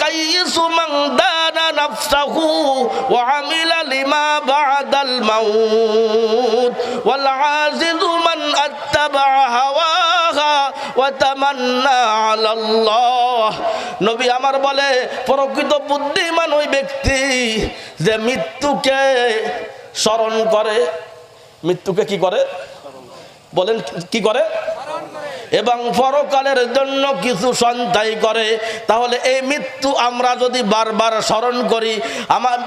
কাইসু মান দানা নাফসাহু ওয়া আমিলা লিমা বা'দাল মাউত ওয়াল আজিজু মান আত্তাবা হাওয়াহা ওয়া তামান্না আলাল্লাহ। নবী আমার বলে প্রকৃত বুদ্ধিমান ওই ব্যক্তি যে মৃত্যুকে স্মরণ করে। মৃত্যুকে কি করে বলেন? কি করে? এবং পরকালের জন্য কিছু সঞ্চয় করে। তাহলে এই মৃত্যু আমরা যদি বারবার স্মরণ করি, আমার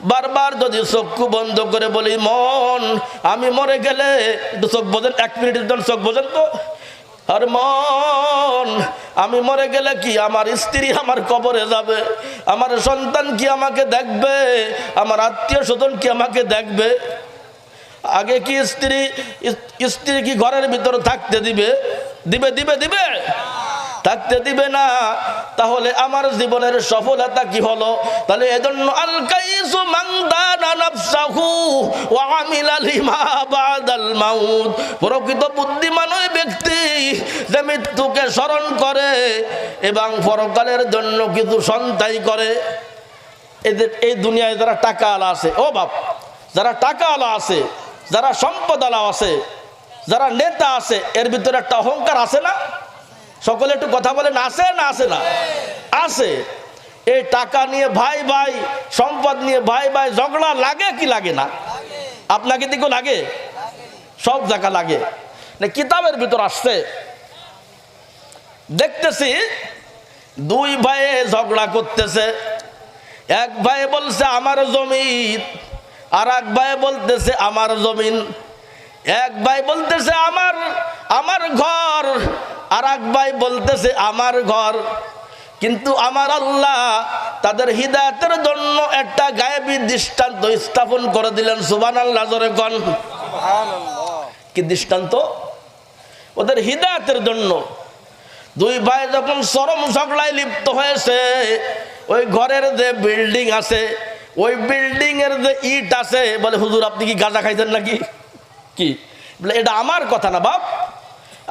বারবার যদি চক্ষু বন্ধ করে বলি মন আমি মরে গেলে, একটু চোখ বোঝেন, 1 মিনিটের জন্য চোখ বোঝেন তো। আর মন আমি মরে গেলে কি আমার স্ত্রী আমার কবরে যাবে, আমার সন্তান কি আমাকে দেখবে, আমার আত্মীয় স্বজন কি আমাকে দেখবে? আগে কি স্ত্রী কি ঘরের ভিতরে থাকতে দিবে? দিবে থাকতে দিবে না। তাহলে আমার জীবনের সফলতা কি হলো? তাহলে এজন্য আল কাইসু মান দানা নাফসাহু ওয়া আমিলা লিমা বা'দাল মাউত। প্রকৃত বুদ্ধিমান ওই ব্যক্তি যে মৃত্যুকে স্মরণ করে এবং পরকালের জন্য কিছু সঞ্চয় করে। এদের এই দুনিয়ায় যারা টাকাওয়ালা আছে, ও বাপ, যারা টাকাওয়ালা আছে, যারা সম্পদওয়ালা আছে, যারা নেতা আছে, এর ভিতরে একটা অহংকার আছে না? সকলে একটু কথা বলেন, আছে না? আছে না? আছে। এই টাকা নিয়ে ভাই ভাই, সম্পদ নিয়ে ভাই ভাই ঝগড়া লাগে কি লাগে না? আপনাকে দিকেও লাগে? সব জায়গা লাগে। কিতাবের ভিতর আসছে, দেখতেছি 2 ভাইয়ে ঝগড়া করতেছে। এক ভাই বলছে আমার জমিন, আর এক ভাই বলতেছে আমার জমিন। এক ভাই বলতেছে আমার ঘর, আর এক ভাই বলতেছে আমার ঘর। কিন্তু আমার আল্লাহ তাদের হিদায়াতের জন্য একটা গায়েবী দৃষ্টান্ত স্থাপন করে দিলেন। সুবহানাল্লাহ, জোরে কোন সুবহানাল্লাহ। কি দৃষ্টান্ত? ওদের হিদায়াতের জন্য 2 ভাই যখন চরম ঝগড়ায় লিপ্ত হয়েছে, ওই ঘরের যে বিল্ডিং আছে, ওই বিল্ডিং এর যে ইট আছে, বলে হুজুর আপনি কি গাঁজা খাইছেন নাকি? কি বলে? এটা আমার কথা না বাপ।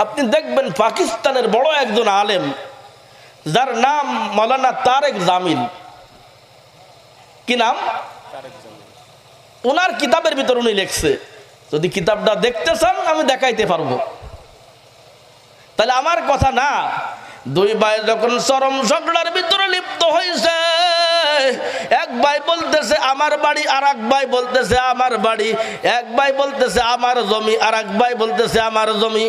আপনি দেখবেন পাকিস্তানের বড় একজন আলেম, যার নাম মাওলানা তারেক জামিল। কি নাম? ওনার কিতাবের ভিতর উনি লিখছে, যদি কিতাবটা দেখতে চান আমি দেখাইতে পারবো। তাহলে আমার কথা না। 2 ভাই যখন চরম ঝগড়ার ভিতরে লিপ্ত হয়েছে, এক ভাই বলতেছে আমার বাড়ি, আর এক ভাই বলতেছে আমার বাড়ি। এক ভাই বলতেছে আমার জমি, আর এক ভাই বলতেছে আমার জমি।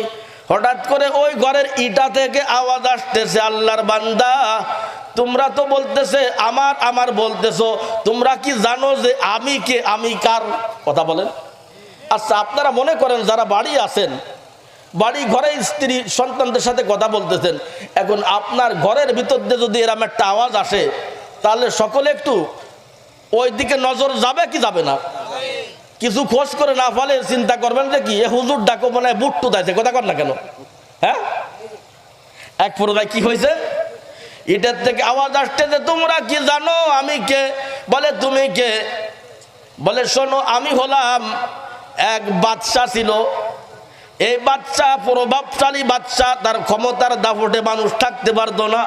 হঠাৎ করে ওই ঘরের ইটা থেকে আওয়াজ আসতেছে, আল্লাহর বান্দা তোমরা তো বলতেছে আমার বলতেছো, তোমরা কি জানো যে আমি কে, আমি কার? কথা বলেন। আচ্ছা, আপনারা মনে করেন যারা বাড়ি আছেন, বাড়ি ঘরে স্ত্রী সন্তানদের সাথে কথা বলতেছেন, এখন আপনার ঘরের ভিতর দিয়ে যদি এরকম একটা আওয়াজ আসে, তাহলে সকলে একটু ওই দিকে নজর যাবে কি যাবে না? কিছু খোঁজ করে না ফলে চিন্তা করবেন যে কি এ হুজুর ডাকো মনে হয় বুট্টু দাইছে, কথা কর না কেন? হ্যাঁ, এক পুরোটাই কি হয়েছে, এটার থেকে আওয়াজ আসছে যে তোমরা কি জানো আমি কে? বলে তুমি কে? বলে শোনো, আমি হলাম এক বাদশা ছিল। এই বাচ্চা প্রভাবশালী বাচ্চা, তার ক্ষমতার দাপটে মানুষ থাকতে পারতো না।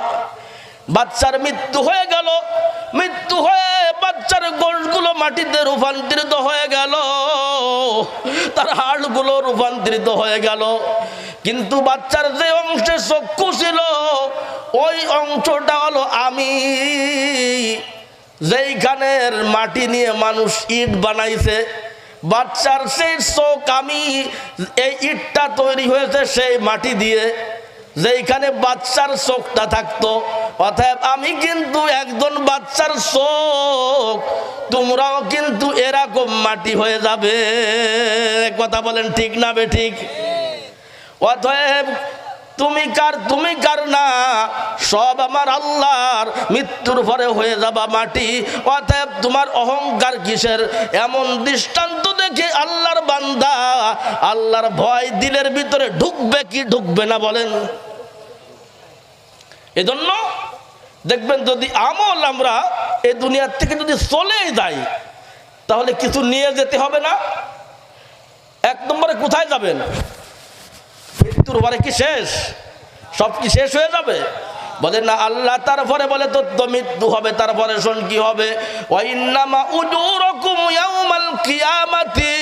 বাচ্চার মৃত্যু হয়ে গেল, মৃত্যু হয়ে বাচ্চার গোশগুলো মাটিতে রূপান্তরিত হয়ে গেল, তার হাড়গুলো রূপান্তরিত হয়ে গেল। কিন্তু বাচ্চার যে অংশে চক্ষু ছিল, ওই অংশটা হলো আমি। যেইখানের মাটি নিয়ে মানুষ ইট বানাইছে, বাচ্চার সেই চোখ আমি। এই ইটটা তৈরি হয়েছে সেই মাটি দিয়ে, যেইখানে বাচ্চার চোখটা থাকতো। অতএব আমি কিন্তু একজন বাচ্চার চোখ, তোমরাও কিন্তু এরকম মাটি হয়ে যাবে। কথা বলেন ঠিক না বে ঠিক? অতএব তুমি কার না, সব আমার আল্লাহর। মৃত্যুর পরে হয়ে যাবা মাটি। অতএব তোমার অহংকার কিসের? এমন দৃষ্টান্ত দেখে আল্লাহর বান্দা আল্লাহর ভয় দিলের ভিতরে ঢুকবে কি ঢুকবে না বলেন? এজন্য দেখবেন যদি আমল আমরা এই দুনিয়ার থেকে যদি চলেই যাই, তাহলে কিছু নিয়ে যেতে হবে না। 1 নম্বরে কোথায় যাবেন? মৃত্যুর পরে কি শেষ? সব কি শেষ হয়ে যাবে? বলে না আল্লাহ, তারপরে বলে তোর তো মৃত্যু হবে, তারপরে শোন কি হবে, ওয়া ইন্নামা উজুরকুম ইয়াউমাল কিয়ামাতি,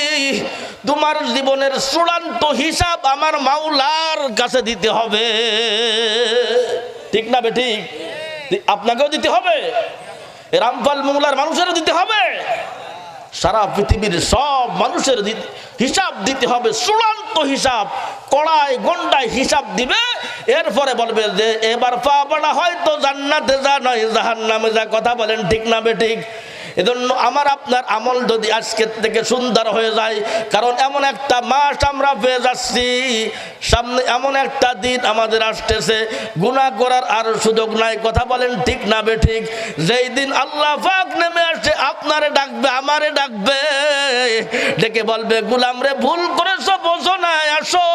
তোমার জীবনের চূড়ান্ত হিসাব আমার মাওলার কাছে দিতে হবে। ঠিক না বেঠিক? আপনাকেও দিতে হবে, রামপাল মোংলার মানুষেরও দিতে হবে, সারা পৃথিবীর সব মানুষের হিসাব দিতে হবে, চূড়ান্ত হিসাব, কড়াই গন্ডায় হিসাব দিবে। এরপরে বলবে যে এবার পা বাড়া হয়তো জান্নাতে যা নয় জাহান্নামে যা। কথা বলেন ঠিক না বেঠিক? এজন্য আমার আপনার আমল যদি আজকের থেকে সুন্দর হয়ে যায়, কারণ এমন একটা মাস আমরা পেয়ে যাচ্ছি, সামনে এমন একটা দিন আমাদের আসতেছে, গুনাহ করার আর সুযোগ নাই। কথা বলেন ঠিক না বেঠিক? যেই দিন আল্লাহ পাক নেমে আসে, আপনারে ডাকবে, আমারে ডাকবে, ডেকে বলবে গোলাম রে ভুল করেছো, বোঝো না, আসো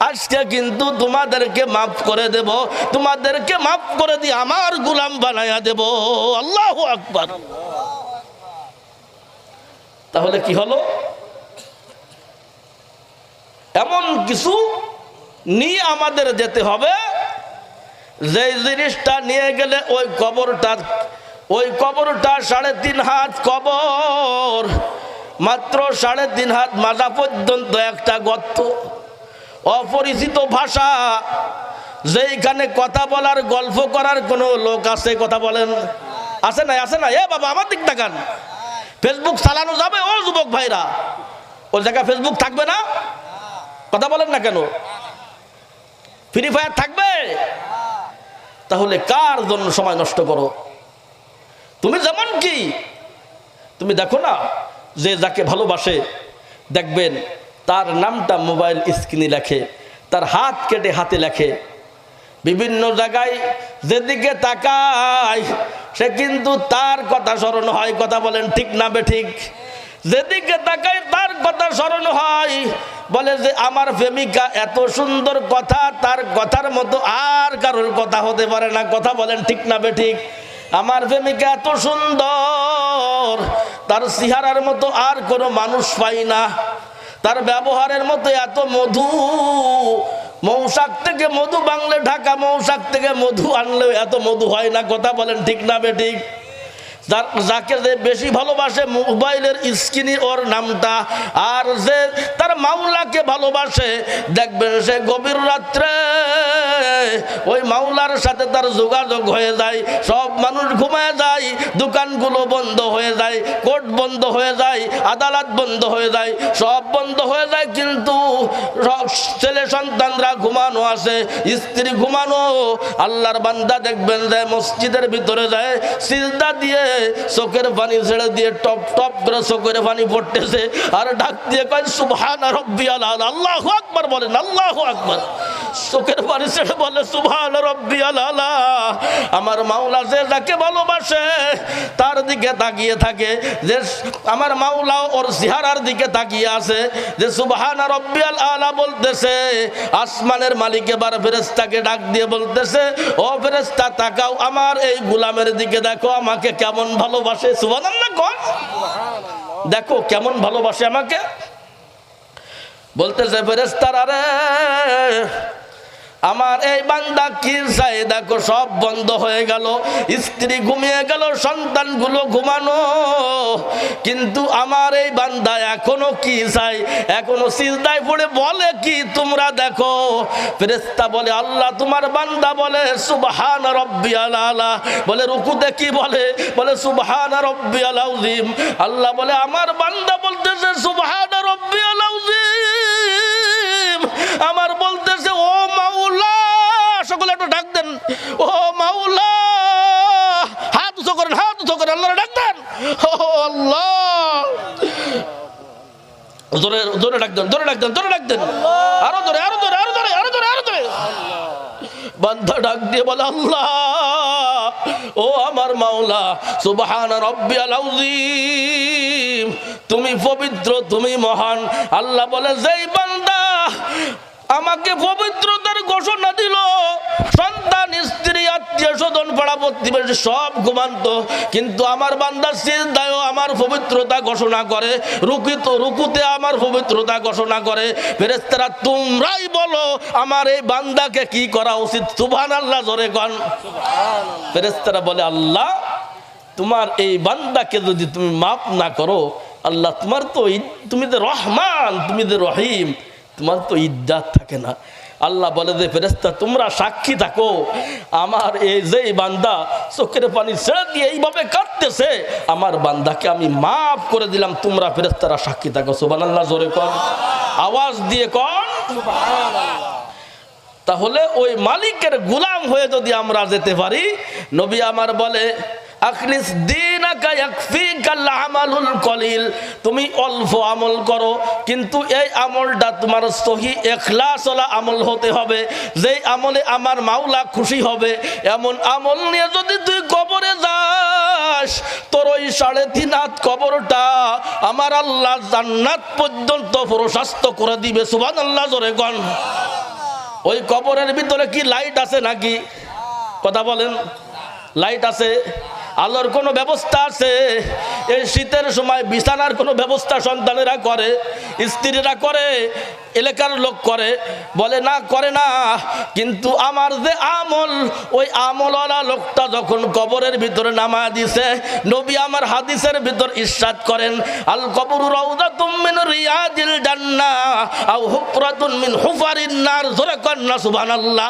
আজকে কিন্তু তোমাদেরকে মাফ করে দেব, তোমাদেরকে মাফ করে দিয়ে আমার গোলাম বানায়া দেব। আল্লাহু আকবার। তাহলে কি হলো? এমন কিছু নিয়ে আমাদের যেতে হবে, যে জিনিসটা নিয়ে গেলে ওই কবরটা 3.5 হাত কবর, মাত্র 3.5 হাত মাজা পর্যন্ত একটা গর্ত, অপরিচিত ভাষা, যেইখানে কথা বলার গল্প করার কোনো লোক আছে? কথা বলেন, আছে না? আছে না? এ বাবা আমার দিক তাকান। ফেসবুক চালানো যাবে ও যুবক ভাইরা? ওই জায়গায় ফেসবুক থাকবে না? কথা বলেন না কেন? ফ্রি ফায়ার থাকবে? তাহলে কার জন্য সময় নষ্ট করো? তুমি যেমন কি, তুমি দেখো না যে যাকে ভালোবাসে, দেখবেন তার নামটা মোবাইল স্ক্রিনে লেখে, তার হাত কেটে হাতে লেখে, বিভিন্ন জায়গায় যেদিকে তাকায় সে কিন্তু তার কথা স্মরণ হয়। কথা বলেন ঠিক না বেঠিক? যেদিকে তাকায় তার কথা স্মরণ হয়, বলে যে আমার প্রেমিকা এত সুন্দর কথা, তার কথার মতো আর কারোর কথা হতে পারে না। কথা বলেন ঠিক না বেঠিক? আমার প্রেমিকা এত সুন্দর, তার চেহারার মতো আর কোনো মানুষ পাই না, তার ব্যবহারের মতো এত মধু, মৌসাক থেকে মধু বাংলে ঢাকা মৌসাক থেকে মধু আনলেও এত মধু হয় না। কথা বলেন ঠিক না বেঠিক? যাকে যে বেশি ভালোবাসে মোবাইলের স্ক্রিনে ওর নামটা, আর যে তার মাওলাকে ভালোবাসে, দেখবেন সে গভীর রাত্রে ওই মাওলার সাথে তার যোগাযোগ হয়ে যায়, সব মানুষ ঘুমায় যায়, দোকানগুলো বন্ধ হয়ে যায়, কোর্ট বন্ধ হয়ে যায়, আদালত বন্ধ হয়ে যায়, সব বন্ধ হয়ে যায়, কিন্তু ছেলে সন্তানরা ঘুমানো আছে, স্ত্রী ঘুমানো। আল্লাহর বান্দা দেখবেন যায় মসজিদের ভিতরে যায়, সিজদা দিয়ে চোখের পানি ছেড়ে দিয়ে টপ টপ করে চোখের পানি পড়তেছে, আর ডাক দিয়ে কয় সুবহানা রাব্বিয়াল আলা। আল্লাহু আকবার বলেন, আল্লাহু আকবার। চোখের পানি ছেড়ে বলে সুবহানা রাব্বিয়াল আলা। আমার মাওলা যে যাকে ভালোবাসে তার দিকে তাকিয়ে থাকে, যে আমার মাওলা ওর চেহারার দিকে তাকিয়ে আছে, যে সুবহানা রাব্বিয়াল আলা বলতেছে, আসমানের মালিক এবার ফেরেশতাকে ডাক দিয়ে বলতেছে, ও ফেরেশতা তাকাও আমার এই গোলামের দিকে, দেখো আমাকে কেমন ভালোবাসে। সুবহানাল্লাহ কোন, দেখো কেমন ভালোবাসে আমাকে। বলতেছে ফেরেশতারা রে, আমার এই বান্দা কি চাই, দেখো সব বন্ধ হয়ে গেল, স্ত্রী ঘুমিয়ে গেল, সন্তানগুলো ঘুমানো, কিন্তু আমার এই বান্দা এখনো কি চাই, এখনো সিজদায় পড়ে বলে কি তোমরা দেখো। ফেরেশতা বলে আল্লাহ তোমার বান্দা বলে সুবহানা রাব্বিয়াল আলা, বলে রুকুতে কি বলে, বলে সুবহানা রাব্বিয়াল আযীম। আল্লাহ বলে আমার বান্দা বলতেছে সুবহানা রাব্বিয়াল আযীম, আমার বলতেছে ও মাওলা, সকলে একটু ডাক দেন, ও মাওলা, হাত উঁচু করেন, হাত উঁচু করেন, আল্লাহ ডাক দেন, ও আল্লাহ, জোরে জোরে ডাক দেন, জোরে ডাক দেন, জোরে ডাক দেন, আরো জোরে, আরো জোরে, আরো জোরে, আরো জোরে, আরো জোরে। বান্দা ডাক দিয়ে বলে আল্লাহ, ও আমার মাওলা, সুবহানা রাব্বিয়াল আযীম, তুমি পবিত্র, তুমি মহান। আল্লাহ বলে যেই বান্দা আমাকে পবিত্রতার ঘোষণা দিল, সন্তান, স্ত্রী, আত্মীয় স্বজন, পাড়া প্রতিবেশী সব ঘুমান্ত, কিন্তু আমার বান্দা সিজদায়ও আমার পবিত্রতা ঘোষণা করে, রুকুতে আমার পবিত্রতা ঘোষণা করে। ফেরেশতারা তোমরাই বলো আমার এই বান্দাকে কি করা উচিত? সুবহানাল্লাহ জোরে কোন। ফেরেশতারা বলে আল্লাহ তোমার এই বান্দাকে যদি তুমি মাফ না করো, আল্লাহ তোমার তো তুমি যে রহমান, তুমি যে রহিম, তোমার তো ইজ্জত থাকে না। আল্লাহ বলে যে ফেরেশতা তোমরা সাক্ষী থাকো, আমার এই যে বান্দা চোখের পানি ছেড়ে দিয়ে এইভাবে কাঁদতেছে, আমার বান্দাকে আমি মাফ করে দিলাম, তোমরা ফেরেশতারা সাক্ষী থাকো। সুবহানাল্লাহ জোরে কোন, আওয়াজ দিয়ে কোন সুবহানাল্লাহ। তাহলে ওই মালিকের গোলাম হয়ে যদি আমরা যেতে পারি, নবী আমার বলে আখলিস দীনাকা ইয়াকফিকাল আমালুল কলিল, তুমি অল্প আমল করো কিন্তু এই আমলটা তোমার সহি ইখলাসওয়ালা আমল হতে হবে, যেই আমলে আমার মাওলা খুশি হবে। এমন আমল নিয়ে যদি তুই কবরে যাস, তোর ওই 3.5 হাত কবরটা আমার আল্লাহ জান্নাত পর্যন্ত প্রশস্ত করে দিবে। সুবহানাল্লাহ জোরে কোন। ওই কবরের ভিতরে কি লাইট আছে নাকি? কথা বলেন, লাইট আছে? আলোর কোনো ব্যবস্থা আছে? এই শীতের সময় বিছানার কোনো ব্যবস্থা সন্তানেরা করে, স্ত্রীরা করে, এলাকার লোক করে? বলে না, করে না। কিন্তু আমার যে আমল, ওই আমলওয়ালা লোকটা যখন কবরের ভিতরে নামা দিছে, নবী আমার হাদিসের ভিতর ইরশাদ করেন আল কবরু রাউযাতুম মিন রিয়াদিল জান্নাহ আও হুফরাতুন মিন হুফারিন নার। জোরে কর না সুবহানাল্লাহ।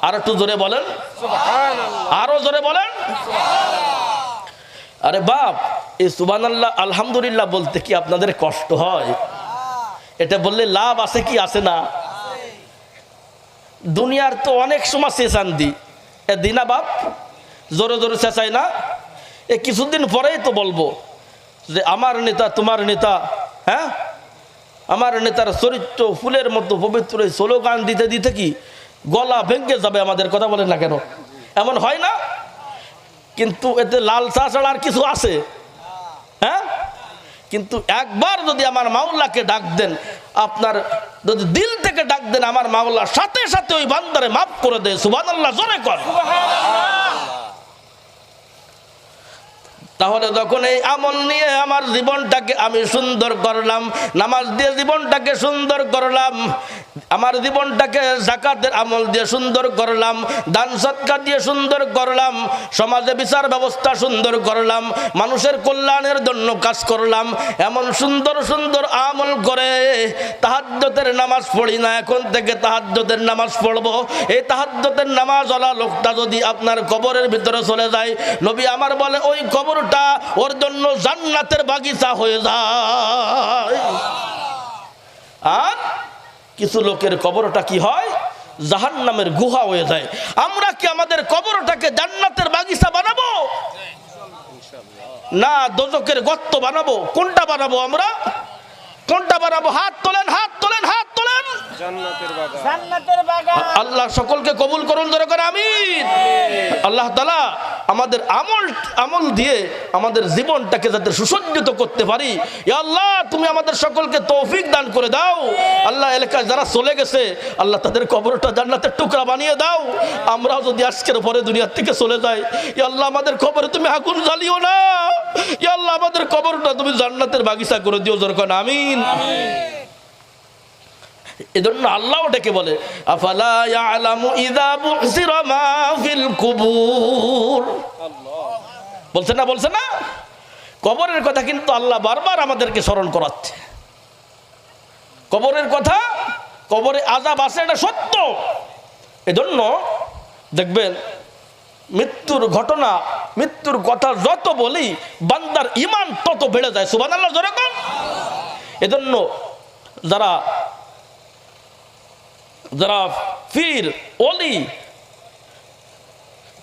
আর একটু জোরে বলেন সুবহানাল্লাহ, আরো জোরে বলেন সুবহানাল্লাহ। আরে বাপ, এই সুবহানাল্লাহ আলহামদুলিল্লাহ বলতে কি আপনাদের কষ্ট হয়? এটা বললে লাভ আছে কি আছে না? দুনিয়ার তো অনেক সময় চেঁচান দি, এ দিনা বাপ জোরে জোরে চেঁচাই না? এ কিছুদিন পরেই তো বলবো যে আমার নেতা তোমার নেতা, হ্যাঁ আমার নেতার চরিত্র ফুলের মতো পবিত্র, স্লোগান দিতে দিতে কি গলা ভেঙে যাবে আমাদের। কথা বলেন না কেন? এমন হয় না? কিন্তু এতে লাল চা ছাড়া আর কিছু আছে? হ্যাঁ, কিন্তু একবার যদি আমার মাওলাকে ডাক দেন, আপনার যদি দিল থেকে ডাক দেন, আমার মাওলা সাথে সাথে ওই বান্দারে মাফ করে দেয়। সুবহানাল্লাহ জোরে কর। তাহলে যখন এই আমল নিয়ে আমার জীবনটাকে আমি সুন্দর করলাম, নামাজ দিয়ে জীবনটাকে সুন্দর করলাম, আমার জীবনটাকে যাকাতের আমল দিয়ে সুন্দর করলাম, দান সদকা দিয়ে সুন্দর করলাম, সমাজে বিচার ব্যবস্থা সুন্দর করলাম, মানুষের কল্যাণের জন্য কাজ করলাম, এমন সুন্দর সুন্দর আমল করে তাহাজ্জুদের নামাজ পড়ি না, এখন থেকে তাহাজ্জুদের নামাজ পড়বো। এই তাহাজ্জুদের নামাজওয়ালা লোকটা যদি আপনার কবরের ভিতরে চলে যায়, নবী আমার বলে ওই কবর ওর জন্য জান্নাতের বাগিচা হয়ে যায়। আর কিছু লোকের কবরটা কি হয়? জাহান্নামের গুহা হয়ে যায়। আমরা কি আমাদের কবরটাকে জান্নাতের বাগিচা বানাবো না দোজখের গর্ত বানাবো? কোনটা বানাবো আমরা? কোনটা বানাবো? হাত তোলেন, হাত তোলেন, হাত তোলেন। জান্নাতের বাগান। আল্লাহ সকলকে কবুল করুন, জোরে করে আমিন। আল্লাহ তাআলা আমাদের আমল দিয়ে আমাদের জীবনটাকে যাতে সুসজ্জিত করতে পারি, ইয়া আল্লাহ তুমি আমাদের সকলকে তৌফিক দান করে দাও। আল্লাহ এলাকায় যারা চলে গেছে, আল্লাহ তাদের কবরটা জান্নাতের টুকরা বানিয়ে দাও। আমরাও যদি আজকের পরে দুনিয়া থেকে চলে যাই, ইয়া আল্লাহ আমাদের কবরে তুমি আগুন জ্বালিও না, ইয়া আল্লাহ আমাদের কবরটা তুমি জান্নাতের বাগিচা করে দিও, জোরে করে আমিন। এজন্য আল্লাহ ডেকে বলে আফালা ইয়ালামু ইযা বুসিরা মা ফিল কুবুর। বলছে না, বলছে না? কবরের কথা কিন্তু আল্লাহ বারবার আমাদেরকে স্মরণ করাচ্ছে। কবরের কথা, কবরে আযাব আছে, এটা সত্য। এজন্য দেখবেন মৃত্যুর ঘটনা, মৃত্যুর কথা যত বলি বান্দার ঈমান তত বেড়ে যায়। সুবহানাল্লাহ জোরে বল। এজন্য যারা যারা পীর, ওলি,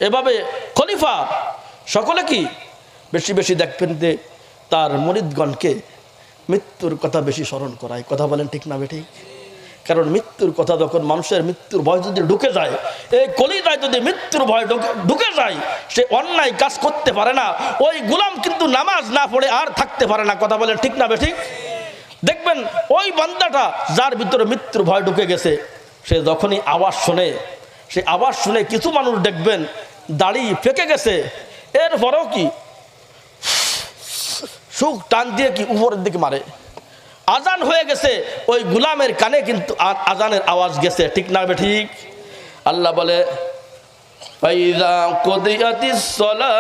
এভাবে খলিফা, সকলে কি বেশি বেশি দেখবেন যে তার মুরিদগণকে মৃত্যুর কথা বেশি স্মরণ করায়। কথা বলেন ঠিক না বেঠিক? কারণ মৃত্যুর কথা যখন মানুষের মৃত্যুর ভয় যদি ঢুকে যায়, এই কলিজায় যদি মৃত্যুর ভয় ঢুকে যায়, সে অন্যায় কাজ করতে পারে না। ওই গোলাম কিন্তু নামাজ না পড়ে আর থাকতে পারে না। কথা বলেন ঠিক না বেঠিক? দেখবেন ওই বান্দাটা যার ভিতরে মৃত্যুর ভয় ঢুকে গেছে, সে যখনই আওয়াজ শোনে, সে আওয়াজ শুনে কিছু মানুষ দেখবেন দাড়ি পেকে গেছে, এরপরেও কি সুখ টান দিয়ে কি উপরের দিকে মারে। আজান হয়ে গেছে, ওই গোলামের কানে কিন্তু আজানের আওয়াজ গেছে, ঠিক না ঠিক? আল্লাহ বলে ফাইযা কুদিয়াতিস সালাত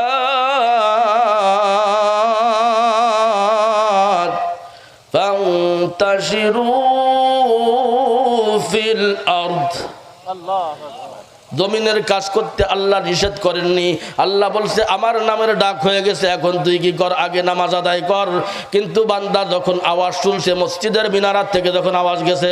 ফান্তাশিরু ফিল আরদ। জমিনের কাজ করতে আল্লাহ নিষেধ করেননি। আল্লাহ বলছে আমার নামের ডাক হয়ে গেছে, এখন তুই কি কর, আগে নামাজ আদায় কর। কিন্তু বান্দা যখন আওয়াজ শুনছে, মসজিদের মিনারাত থেকে যখন আওয়াজ গেছে,